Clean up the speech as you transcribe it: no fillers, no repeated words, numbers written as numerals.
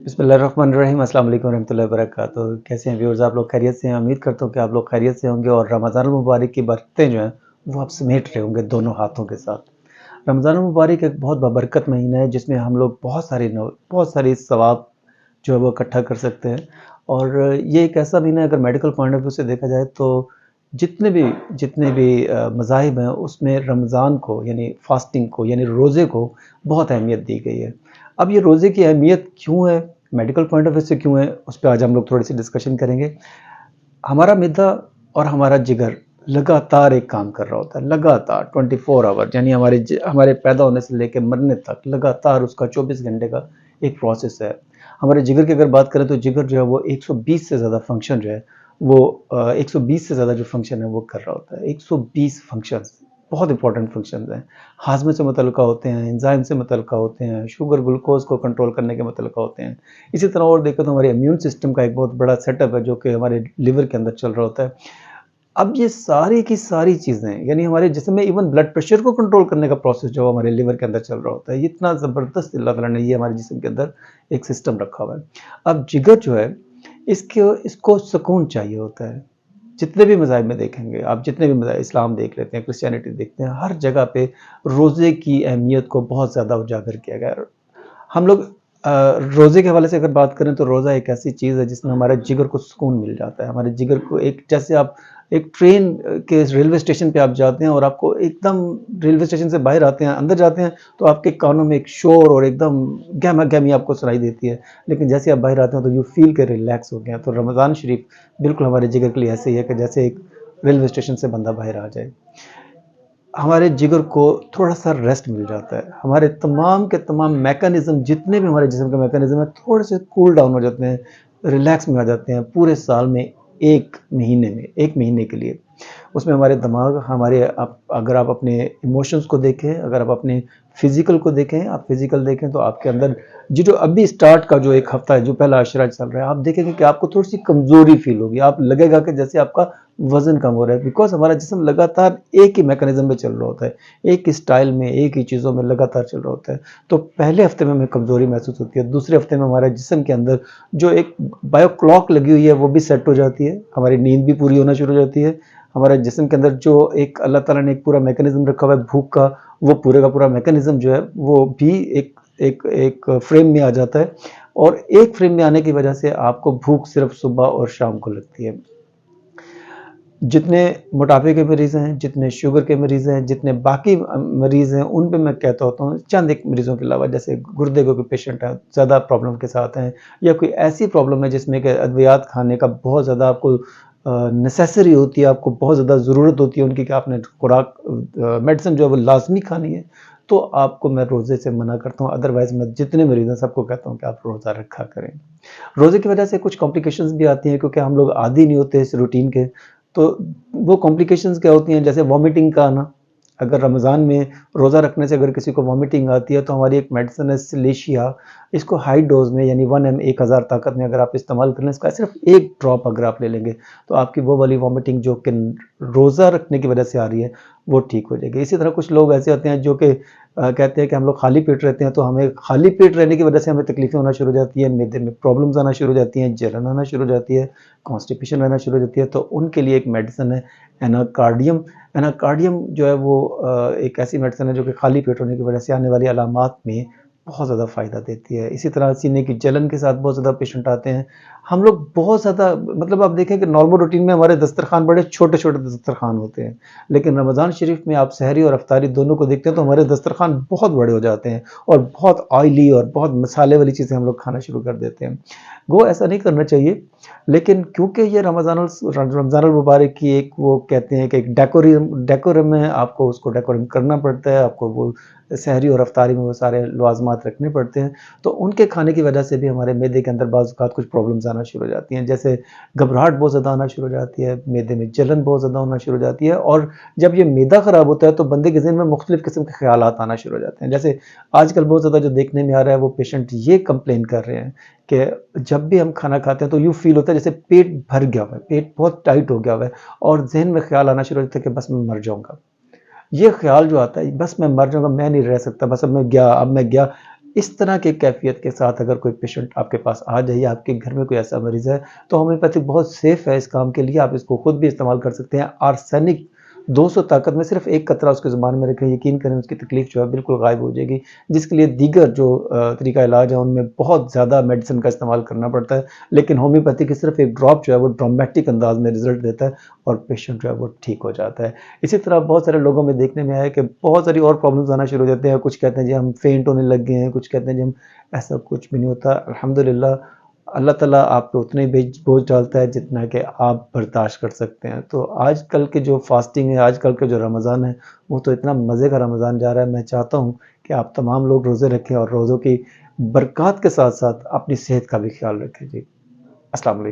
बिस्मिल्लाहिर्रहमानिर्रहीम, अस्सलाम वालेकुम रहमतुल्लाहि व बरकातुहू। कैसे हैं व्यूअर्स? आप लोग खैरियत से हैं? उम्मीद करता हूँ कि आप लोग खैरियत से होंगे और रमज़ान मुबारक की बरकतें जो हैं वो आप समेट रहे होंगे दोनों हाथों के साथ। रमज़ान मुबारक एक बहुत बाबरकत महीना है जिसमें हम लोग बहुत सारी सवाब जो है वो इकट्ठा कर सकते हैं। और ये एक ऐसा महीना है, अगर मेडिकल पॉइंट ऑफ व्यू से देखा जाए तो जितने भी मज़ाहिब हैं उसमें रमज़ान को यानी फास्टिंग को यानी रोज़े को बहुत अहमियत दी गई है। अब ये रोज़े की अहमियत क्यों है, मेडिकल पॉइंट ऑफ व्यू से क्यों है, उस पे आज हम लोग थोड़ी सी डिस्कशन करेंगे। हमारा मिद्दा और हमारा जिगर लगातार एक काम कर रहा होता है, लगातार 24 आवर, यानी हमारे पैदा होने से लेकर मरने तक लगातार उसका 24 घंटे का एक प्रोसेस है। हमारे जिगर की अगर बात करें तो जिगर जो है वो 120 से ज़्यादा फंक्शन जो है वो 120 से ज़्यादा जो फंक्शन है वो कर रहा होता है। 120 फंक्शंस, बहुत इंपॉर्टेंट फंक्शंस हैं। हाजमे से मुतल्लिका होते हैं, एंजाइम से मुतल्लिका होते हैं, शुगर ग्लूकोज को कंट्रोल करने के मुतल्लिका होते हैं। इसी तरह और देखें तो हमारे इम्यून सिस्टम का एक बहुत बड़ा सेटअप है जो कि हमारे लिवर के अंदर चल रहा होता है। अब ये सारी की सारी चीज़ें यानी हमारे जिस्म में इवन ब्लड प्रेशर को कंट्रोल करने का प्रोसेस जो हमारे लिवर के अंदर चल रहा होता है, इतना ज़बरदस्त अल्लाह ताला ने ये हमारे जिस्म के अंदर एक सिस्टम रखा हुआ है। अब जिगर जो है इसको सुकून चाहिए होता है। जितने भी मज़ाहिब में देखेंगे आप, जितने भी मज़ाहिब, इस्लाम देख लेते हैं, क्रिश्चियनिटी देखते हैं, हर जगह पे रोज़े की अहमियत को बहुत ज़्यादा उजागर किया गया है। हम लोग रोज़े के हवाले से अगर बात करें तो रोज़ा एक ऐसी चीज़ है जिसमें हमारे जिगर को सुकून मिल जाता है। हमारे जिगर को एक, जैसे आप एक ट्रेन के रेलवे स्टेशन पे आप जाते हैं और आपको एकदम रेलवे स्टेशन से बाहर आते हैं, अंदर जाते हैं तो आपके कानों में एक शोर और एकदम गहमा-गहमी आपको सुनाई देती है। लेकिन जैसे आप बाहर आते हैं तो यू फ़ील के रिलैक्स हो गए हैं। तो रमज़ान शरीफ बिल्कुल हमारे जिगर के लिए ऐसे ही है कि जैसे एक रेलवे स्टेशन से बंदा बाहर आ जाए। हमारे जिगर को थोड़ा-सा रेस्ट मिल जाता है। हमारे तमाम के तमाम मैकेनिज़्म, जितने भी हमारे जिस्म के मैकेनिज़्म हैं, थोड़े से कूल डाउन हो जाते हैं, रिलैक्स में आ जाते हैं पूरे साल में 1 महीने के लिए। उसमें हमारे दिमाग, हमारे आप अगर आप अपने इमोशंस को देखें, अगर आप अपने फिज़िकल को देखें, आप फिज़िकल देखें तो आपके अंदर ये जो अभी स्टार्ट का जो एक हफ़्ता है, जो पहला अशरा चल रहा है, आप देखेंगे कि आपको थोड़ी-सी कमज़ोरी फ़ील होगी। आप लगेगा कि जैसे आपका वज़न कम हो रहा है, बिकॉज़ हमारा जिस्म लगातार एक ही मैकेनिज़्म में चल रहा होता है, एक ही स्टाइल में, एक ही चीज़ों में लगातार चल रहा होता है। तो पहले हफ़्ते में हमें कमज़ोरी महसूस होती है, दूसरे हफ़्ते में हमारे जिस्म के अंदर जो एक बायो क्लॉक लगी हुई है, वो भी सेट हो जाती है, हमारी नींद भी पूरी होना शुरू हो जाती है। हमारे जिस्म के अंदर जो एक अल्लाह ताला ने एक पूरा मैकेनिज़्म रखा हुआ है भूख का, वो पूरे का पूरा मैकेनिज़्म जो है, वो भी एक एक एक फ्रेम में आ जाता है और एक फ्रेम में आने की वजह से आपको भूख सिर्फ़ सुबह और शाम को लगती है। जितने मोटापे के मरीज़ हैं, जितने शुगर के मरीज़ हैं, जितने बाकी मरीज़ हैं, उन पे मैं कहता होता हूँ, चंद एक मरीज़ों के अलावा, जैसे गुर्दे के कोई पेशेंट हैं, ज़्यादा प्रॉब्लम के साथ हैं, या कोई ऐसी प्रॉब्लम है जिसमें कि अद्वियात खाने का बहुत ज़्यादा आपको नेसेसरी होती है, आपको बहुत ज़्यादा ज़रूरत होती है उनकी कि आपने खुराक मेडिसिन जो है वो लाज़मी खानी है, तो आपको मैं रोज़े से मना करता हूँ। अदरवाइज़ मैं जितने मरीज़ हैं सबको कहता हूँ कि आप रोज़ा रखा करें। रोज़े की वजह से कुछ कॉम्प्लिकेशंस भी आती हैं क्योंकि हम लोग आदी नहीं होते इस रूटीन के। तो वो कॉम्प्लिकेशंस क्या होती हैं, जैसे वॉमिटिंग का आना। अगर रमज़ान में रोज़ा रखने से अगर किसी को वॉमिटिंग आती है तो हमारी एक मेडिसिन है सिलेशिया, इसको हाई डोज़ में यानी 1 एम 1000 ताकत में अगर आप इस्तेमाल कर लें, इसका सिर्फ 1 ड्रॉप अगर आप ले लेंगे तो आपकी वो वाली वॉमिटिंग जो कि रोज़ा रखने की वजह से आ रही है वो ठीक हो जाएगी। इसी तरह कुछ लोग ऐसे होते हैं जो कि कहते हैं कि हम लोग खाली पेट रहते हैं, तो हमें खाली पेट रहने की वजह से हमें तकलीफ़ें होना शुरू हो जाती है, मैदे में प्रॉब्लम्स आना शुरू हो जाती हैं, जलन आना शुरू हो जाती है, कॉन्स्टिपेशन रहना शुरू हो जाती है। तो उनके लिए एक मेडिसिन है एनाकार्डियम। एनाकार्डियम जो है वो एक ऐसी मेडिसिन है जो कि खाली पेट होने की वजह से आने वाली अलामात में बहुत ज़्यादा फ़ायदा देती है। इसी तरह सीने की जलन के साथ बहुत ज़्यादा पेशेंट आते हैं। हम लोग बहुत ज़्यादा, मतलब आप देखें कि नॉर्मल रूटीन में हमारे दस्तरखान बड़े छोटे-छोटे दस्तरखान होते हैं। लेकिन रमज़ान शरीफ में आप सहरी और इफ्तारी दोनों को देखते हैं तो हमारे दस्तरखान बहुत बड़े हो जाते हैं और बहुत ऑयली और बहुत मसाले वाली चीज़ें हम लोग खाना शुरू कर देते हैं। वो ऐसा नहीं करना चाहिए, लेकिन क्योंकि ये रमज़ानुल मुबारक की एक, वो कहते हैं कि एक डेकोरम है, आपको उसको डेकोरम करना पड़ता है, आपको वो सहरी और इफ्तारी में वो सारे लवाज़मात रखने पड़ते हैं। तो उनके खाने की वजह से भी हमारे मैदे के अंदर बाज़ औक़ात कुछ प्रॉब्लम्स आना शुरू हो जाती हैं, जैसे घबराहट बहुत ज़्यादा आना शुरू हो जाती है, मैदे में जलन बहुत ज़्यादा होना शुरू हो जाती है, और जब ये मैदा ख़राब होता है तो बंदे के ज़हन में मुख्तलिफ़ किस्म के ख़यालात आना शुरू हो जाते हैं। जैसे आजकल बहुत ज़्यादा जो देखने में आ रहा है, वो पेशेंट ये कंप्लेन कर रहे हैं कि जब भी हम खाना खाते हैं तो यूँ फ़ील होता है जैसे पेट भर गया हुआ है, पेट बहुत टाइट हो गया हुआ है, और ज़हन में ख़्याल आना शुरू हो जाता है कि बस मैं मर जाऊँगा। ये ख़्याल जो आता है, बस मैं मर जाऊँगा, मैं नहीं रह सकता, बस अब मैं गया। इस तरह की कैफ़ियत के साथ अगर कोई पेशेंट आपके पास आ जाए या आपके घर में कोई ऐसा मरीज़ है, तो होम्योपैथिक बहुत सेफ़ है इस काम के लिए, आप इसको खुद भी इस्तेमाल कर सकते हैं। आर्सेनिक 200 ताकत में सिर्फ़ 1 कतरा उसके ज़ुबान में रखें, यकीन करें उसकी तकलीफ़ जो है बिल्कुल गायब हो जाएगी, जिसके लिए दीगर जो तरीका इलाज है उनमें बहुत ज़्यादा मेडिसिन का इस्तेमाल करना पड़ता है। लेकिन होम्योपैथी की सिर्फ़ एक ड्रॉप जो है वो ड्रामेटिक अंदाज़ में रिज़ल्ट देता है और पेशेंट जो है वो ठीक हो जाता है। इसी तरह बहुत सारे लोगों में देखने में आया है कि बहुत सारी और प्रॉब्लम्स आना शुरू हो जाते हैं। कुछ कहते हैं जी हम फेंट होने लग गए हैं, कुछ कहते हैं जी हम, ऐसा कुछ भी नहीं होता। अल्हम्दुलिल्लाह अल्लाह ताला आप पे उतना ही बोझ डालता है जितना कि आप बर्दाश्त कर सकते हैं। तो आजकल के जो फास्टिंग है, आजकल के जो रमज़ान है, वो तो इतना मज़े का रमज़ान जा रहा है। मैं चाहता हूँ कि आप तमाम लोग रोज़े रखें और रोज़ों की बरक़ात के साथ-साथ अपनी सेहत का भी ख़्याल रखें। जी, अस्सलाम वालेकुम।